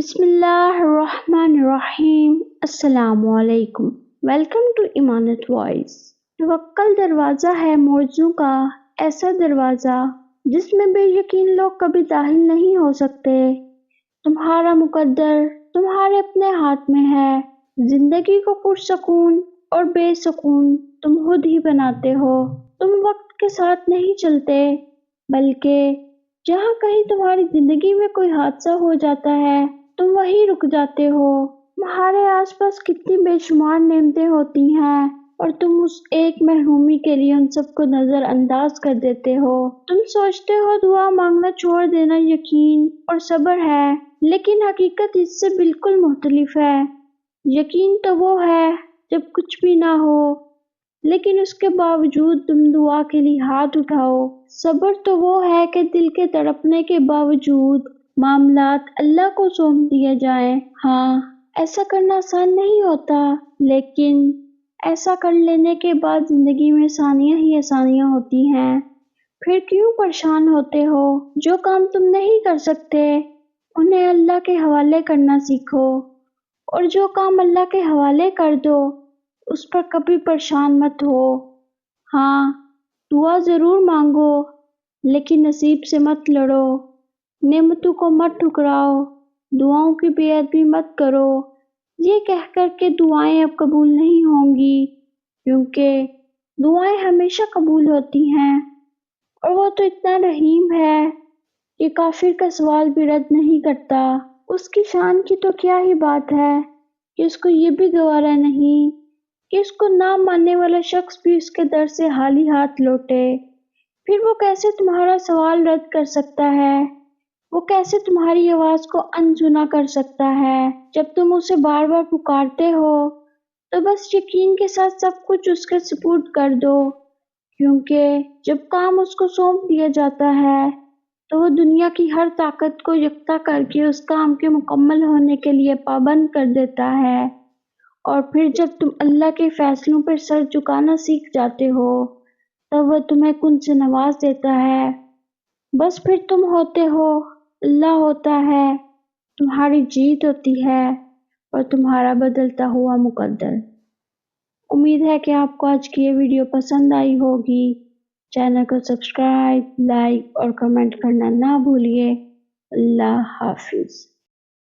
بسم اللہ الرحمن الرحیم۔ السلام علیکم۔ Welcome to Imanat voice. توکل دروازہ ہے موعظوں کا، ایسا دروازہ جس میں بے یقین لوگ کبھی داخل نہیں ہو سکتے۔ تمہارا مقدر تمہارے اپنے ہاتھ میں ہے۔ زندگی کو پرسکون اور بے سکون تم خود ہی بناتے ہو۔ تم وقت کے ساتھ نہیں چلتے، بلکہ جہاں کہیں تمہاری زندگی میں کوئی حادثہ ہو جاتا ہے تم وہیں رک جاتے ہو۔ تمہارے آس پاس کتنی بے شمار نعمتیں ہوتی ہیں اور تم اس ایک محرومی کے لیے ان سب کو نظر انداز کر دیتے ہو۔ تم سوچتے ہو دعا مانگنا چھوڑ دینا یقین اور صبر ہے، لیکن حقیقت اس سے بالکل مختلف ہے۔ یقین تو وہ ہے جب کچھ بھی نہ ہو لیکن اس کے باوجود تم دعا کے لیے ہاتھ اٹھاؤ۔ صبر تو وہ ہے کہ دل کے تڑپنے کے باوجود معاملات اللہ کو سونپ دیے جائیں۔ ہاں، ایسا کرنا آسان نہیں ہوتا، لیکن ایسا کر لینے کے بعد زندگی میں آسانیاں ہی آسانیاں ہوتی ہیں۔ پھر کیوں پریشان ہوتے ہو؟ جو کام تم نہیں کر سکتے انہیں اللہ کے حوالے کرنا سیکھو، اور جو کام اللہ کے حوالے کر دو اس پر کبھی پریشان مت ہو۔ ہاں، دعا ضرور مانگو لیکن نصیب سے مت لڑو، نعمتوں کو مت ٹھکراؤ، دعاؤں کی بے ادبی مت کرو یہ کہہ کر کہ دعائیں اب قبول نہیں ہوں گی، کیونکہ دعائیں ہمیشہ قبول ہوتی ہیں، اور وہ تو اتنا رحیم ہے کہ کافر کا سوال بھی رد نہیں کرتا۔ اس کی شان کی تو کیا ہی بات ہے کہ اس کو یہ بھی گوارا نہیں کہ اس کو نہ ماننے والا شخص بھی اس کے در سے خالی ہاتھ لوٹے۔ پھر وہ کیسے تمہارا سوال رد کر سکتا ہے؟ وہ کیسے تمہاری آواز کو انسنا کر سکتا ہے؟ جب تم اسے بار بار پکارتے ہو تو بس یقین کے ساتھ سب کچھ اس کے سپرد کر دو، کیونکہ جب کام اس کو سونپ دیا جاتا ہے تو وہ دنیا کی ہر طاقت کو یکجا کر کے اس کام کے مکمل ہونے کے لیے پابند کر دیتا ہے۔ اور پھر جب تم اللہ کے فیصلوں پر سر جھکانا سیکھ جاتے ہو تب وہ تمہیں کن سے نواز دیتا ہے۔ بس پھر تم ہوتے ہو، اللہ ہوتا ہے، تمہاری جیت ہوتی ہے اور تمہارا بدلتا ہوا مقدر۔ امید ہے کہ آپ کو آج کی یہ ویڈیو پسند آئی ہوگی۔ چینل کو سبسکرائب، لائک اور کمنٹ کرنا نہ بھولیے۔ اللہ حافظ۔